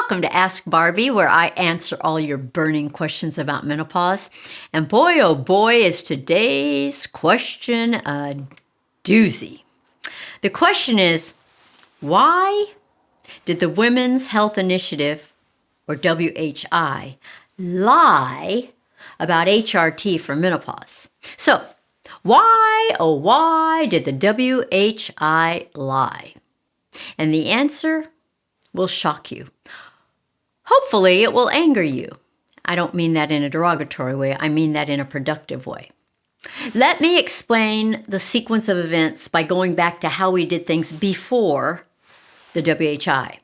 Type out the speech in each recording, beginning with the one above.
Welcome to Ask Barbie, where I answer all your burning questions about menopause. And boy, oh boy, is today's question a doozy. The question is, why did the Women's Health Initiative, or WHI, lie about HRT for menopause? So, why did the WHI lie? And the answer will shock you. Hopefully, it will anger you. I don't mean that in a derogatory way. I mean that in a productive way. Let me explain the sequence of events by going back to how we did things before the WHI.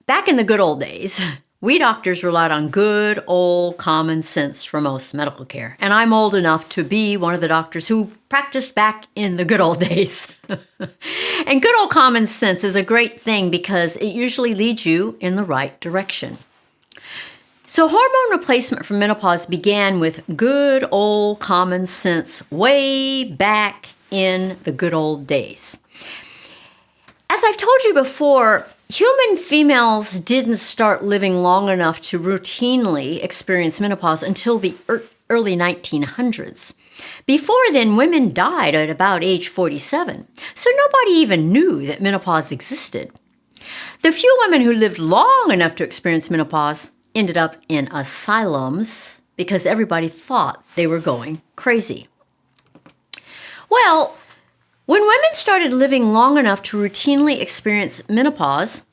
Back in the good old days, we doctors relied on good old common sense for most medical care. And I'm old enough to be one of the doctors who practiced back in the good old days. And good old common sense is a great thing because it usually leads you in the right direction. So hormone replacement for menopause began with good old common sense way back in the good old days. As I've told you before, human females didn't start living long enough to routinely experience menopause until the early 1900s. Before then, women died at about age 47, so nobody even knew that menopause existed. The few women who lived long enough to experience menopause ended up in asylums because everybody thought they were going crazy. Well, when women started living long enough to routinely experience menopause,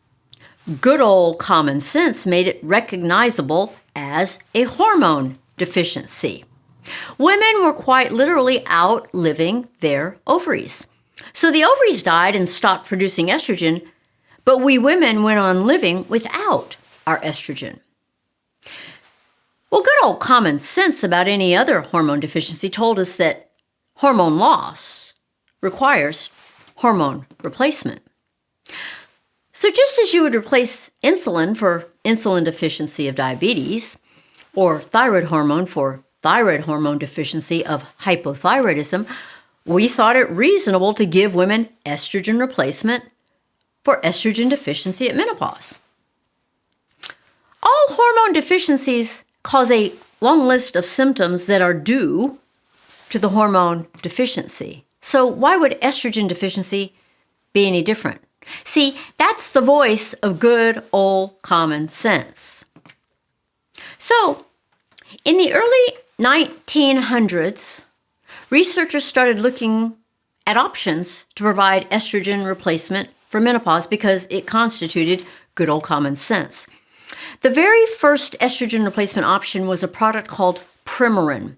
good old common sense made it recognizable as a hormone deficiency. Women were quite literally outliving their ovaries. So the ovaries died and stopped producing estrogen, but we women went on living without our estrogen. Well, good old common sense about any other hormone deficiency told us that hormone loss requires hormone replacement. So just as you would replace insulin for insulin deficiency of diabetes, or thyroid hormone for thyroid hormone deficiency of hypothyroidism, we thought it reasonable to give women estrogen replacement for estrogen deficiency at menopause. All hormone deficiencies cause a long list of symptoms that are due to the hormone deficiency. So why would estrogen deficiency be any different? See, that's the voice of good old common sense. So, in the early 1900s, researchers started looking at options to provide estrogen replacement for menopause because it constituted good old common sense. The very first estrogen replacement option was a product called Premarin.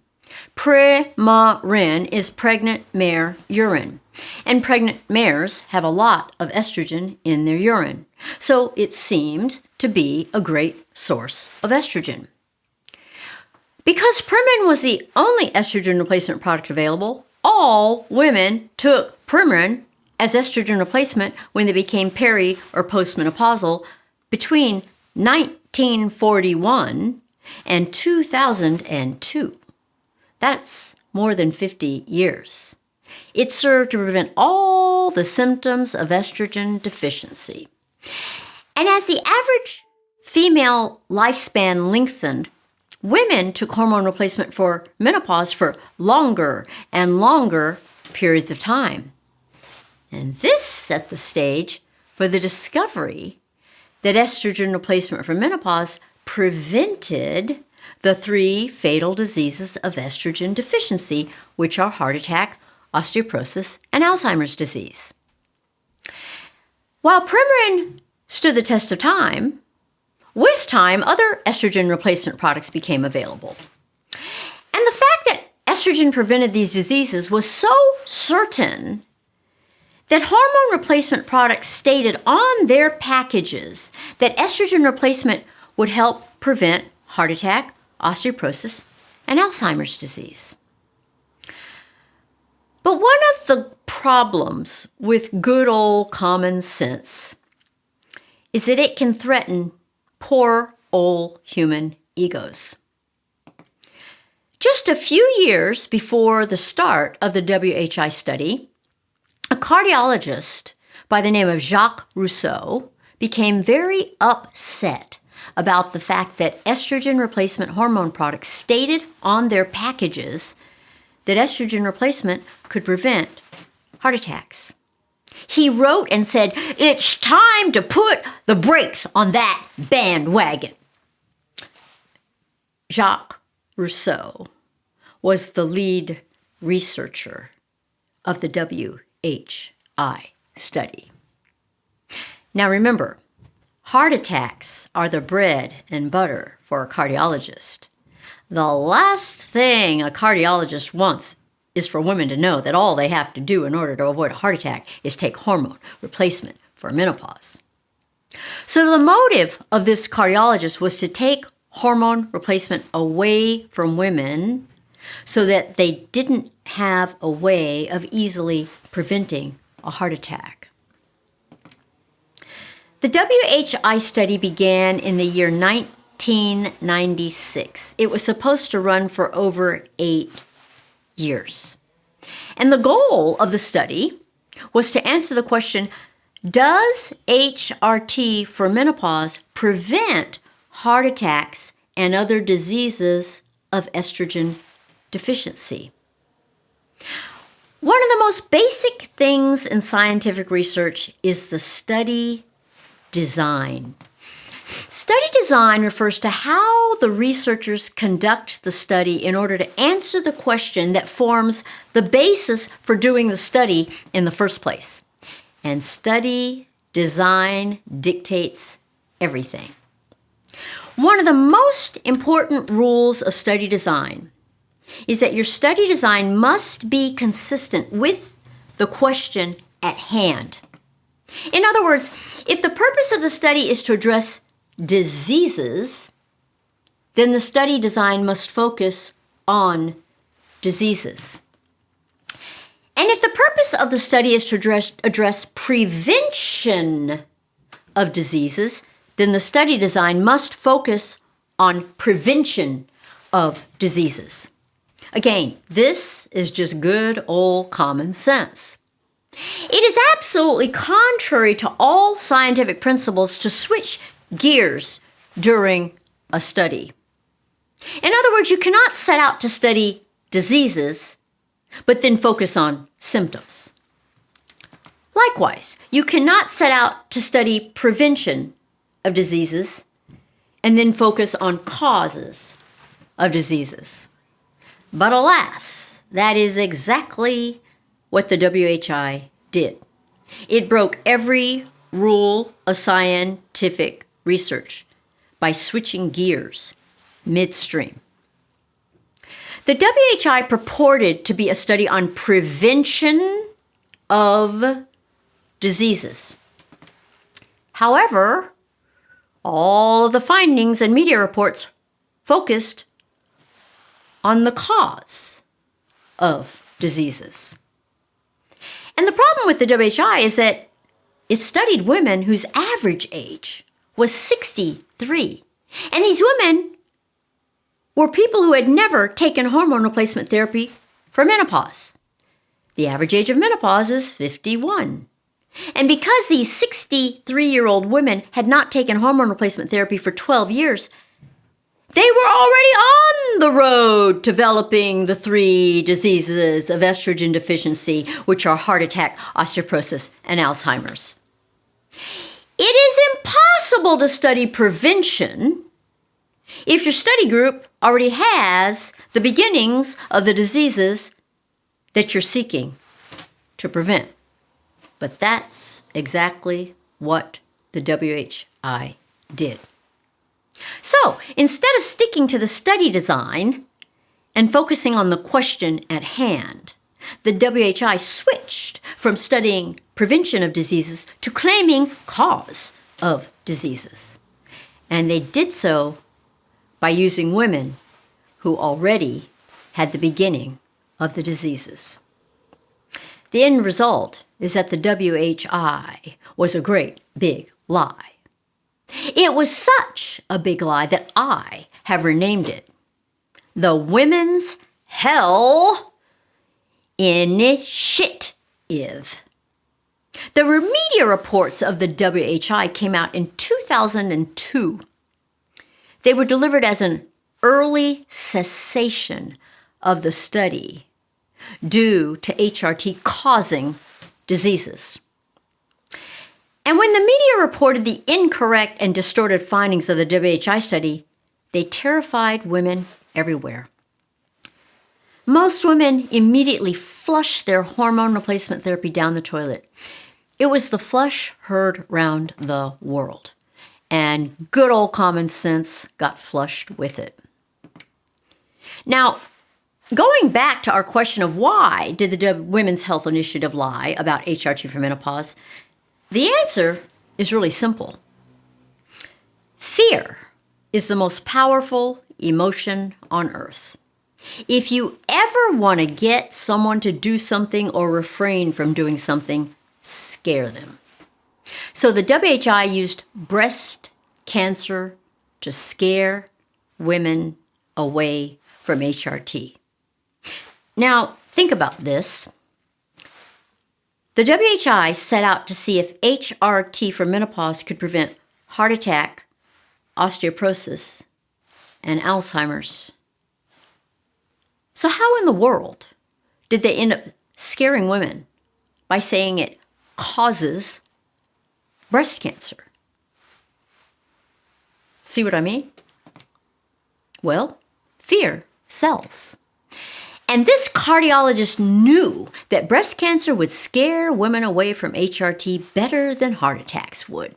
Premarin is pregnant mare urine, and pregnant mares have a lot of estrogen in their urine, so it seemed to be a great source of estrogen. Because Premarin was the only estrogen replacement product available, all women took Premarin as estrogen replacement when they became peri- or postmenopausal between 1941 and 2002. That's more than 50 years. It served to prevent all the symptoms of estrogen deficiency. And as the average female lifespan lengthened, women took hormone replacement for menopause for longer and longer periods of time. And this set the stage for the discovery that estrogen replacement for menopause prevented the 3 fatal diseases of estrogen deficiency, which are heart attack, osteoporosis, and Alzheimer's disease. While Premarin stood the test of time, with time, other estrogen replacement products became available. And the fact that estrogen prevented these diseases was so certain that hormone replacement products stated on their packages that estrogen replacement would help prevent heart attack, osteoporosis, and Alzheimer's disease. But one of the problems with good old common sense is that it can threaten poor old human egos. Just a few years before the start of the WHI study, a cardiologist by the name of Jacques Rousseau became very upset about the fact that estrogen replacement hormone products stated on their packages that estrogen replacement could prevent heart attacks. He wrote and said, "It's time to put the brakes on that bandwagon." Jacques Rousseau was the lead researcher of the WHI study. Now remember, heart attacks are the bread and butter for a cardiologist. The last thing a cardiologist wants is for women to know that all they have to do in order to avoid a heart attack is take hormone replacement for menopause. So the motive of this cardiologist was to take hormone replacement away from women so that they didn't have a way of easily preventing a heart attack. The WHI study began in the year 1996. It was supposed to run for over 8 years. And the goal of the study was to answer the question, does HRT for menopause prevent heart attacks and other diseases of estrogen deficiency? One of the most basic things in scientific research is the study design. Study design refers to how the researchers conduct the study in order to answer the question that forms the basis for doing the study in the first place. And study design dictates everything. One of the most important rules of study design is that your study design must be consistent with the question at hand. In other words, if the purpose of the study is to address diseases, then the study design must focus on diseases. And if the purpose of the study is to address prevention of diseases, then the study design must focus on prevention of diseases. Again, this is just good old common sense. It is absolutely contrary to all scientific principles to switch gears during a study. In other words, you cannot set out to study diseases, but then focus on symptoms. Likewise, you cannot set out to study prevention of diseases and then focus on causes of diseases. But alas, that is exactly what the WHI did. It broke every rule of scientific research by switching gears midstream. The WHI purported to be a study on prevention of diseases. However, all of the findings and media reports focused on the cause of diseases. And the problem with the WHI is that it studied women whose average age was 63. And these women were people who had never taken hormone replacement therapy for menopause. The average age of menopause is 51. And because these 63-year-old women had not taken hormone replacement therapy for 12 years, they were already on the road to developing the 3 diseases of estrogen deficiency, which are heart attack, osteoporosis, and Alzheimer's. It is impossible to study prevention if your study group already has the beginnings of the diseases that you're seeking to prevent. But that's exactly what the WHI did. So instead of sticking to the study design and focusing on the question at hand, the WHI switched from studying prevention of diseases to claiming cause of diseases. And they did so by using women who already had the beginning of the diseases. The end result is that the WHI was a great big lie. It was such a big lie that I have renamed it the Women's Hell Initiative. The media reports of the WHI came out in 2002. They were delivered as an early cessation of the study due to HRT causing diseases. And when the media reported the incorrect and distorted findings of the WHI study, they terrified women everywhere. Most women immediately flushed their hormone replacement therapy down the toilet. It was the flush heard round the world, and good old common sense got flushed with it. Now, going back to our question of why did the Women's Health Initiative lie about HRT for menopause, the answer is really simple. Fear is the most powerful emotion on earth. If you ever want to get someone to do something or refrain from doing something, scare them. So the WHI used breast cancer to scare women away from HRT. Now, think about this. The WHI set out to see if HRT for menopause could prevent heart attack, osteoporosis, and Alzheimer's. So how in the world did they end up scaring women by saying it causes breast cancer? See what I mean? Well, fear sells. And this cardiologist knew that breast cancer would scare women away from HRT better than heart attacks would.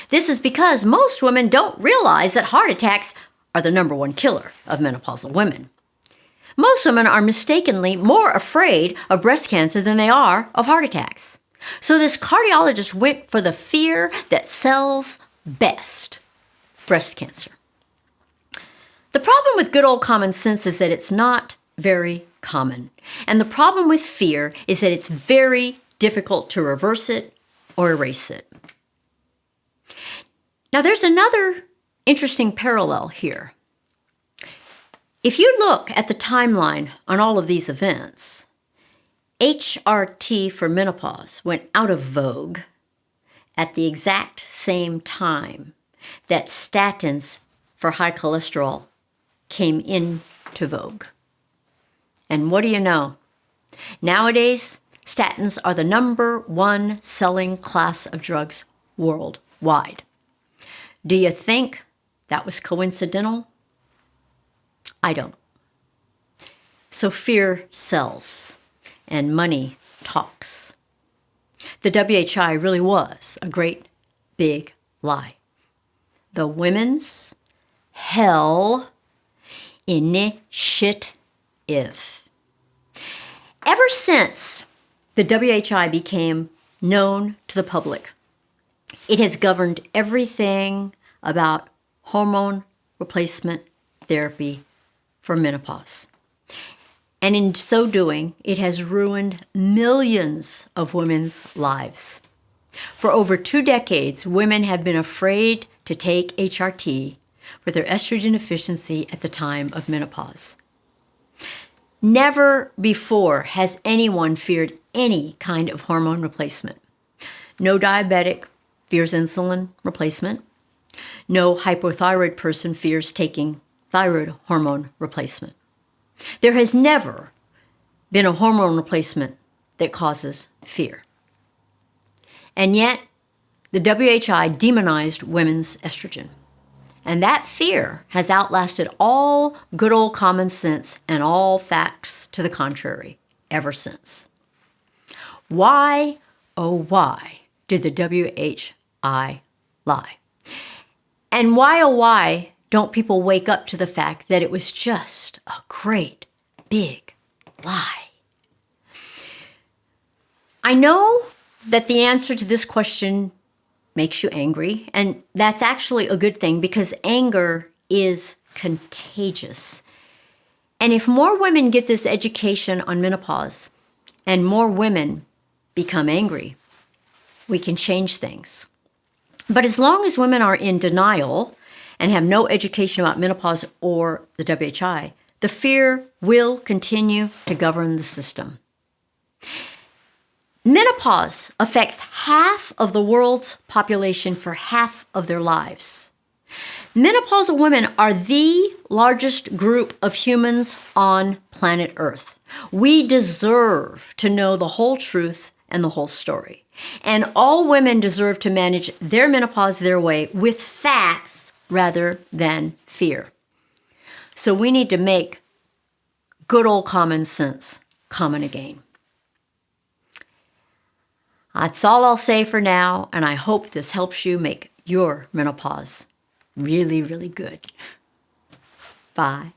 This is because most women don't realize that heart attacks are the number one killer of menopausal women. Most women are mistakenly more afraid of breast cancer than they are of heart attacks. So this cardiologist went for the fear that sells best, breast cancer. The problem with good old common sense is that it's not very common. And the problem with fear is that it's very difficult to reverse it or erase it. Now, there's another interesting parallel here. If you look at the timeline on all of these events, HRT for menopause went out of vogue at the exact same time that statins for high cholesterol came into vogue. And what do you know? Nowadays, statins are the number one selling class of drugs worldwide. Do you think that was coincidental? I don't. So fear sells and money talks. The WHI really was a great big lie. The Women's Health Initiative. Ever since the WHI became known to the public, it has governed everything about hormone replacement therapy for menopause. And in so doing, it has ruined millions of women's lives. For over 2 decades, women have been afraid to take HRT for their estrogen deficiency at the time of menopause. Never before has anyone feared any kind of hormone replacement. No diabetic fears insulin replacement. No hypothyroid person fears taking thyroid hormone replacement. There has never been a hormone replacement that causes fear. And yet, the WHI demonized women's estrogen. And that fear has outlasted all good old common sense and all facts to the contrary ever since. Why, oh why, did the WHI lie? And why, oh why, don't people wake up to the fact that it was just a great big lie? I know that the answer to this question makes you angry, and that's actually a good thing because anger is contagious. And if more women get this education on menopause and more women become angry, we can change things. But as long as women are in denial and have no education about menopause or the WHI, the fear will continue to govern the system. Menopause affects half of the world's population for half of their lives. Menopausal women are the largest group of humans on planet Earth. We deserve to know the whole truth and the whole story. And all women deserve to manage their menopause their way with facts rather than fear. So we need to make good old common sense common again. That's all I'll say for now, and I hope this helps you make your menopause really, really good. Bye.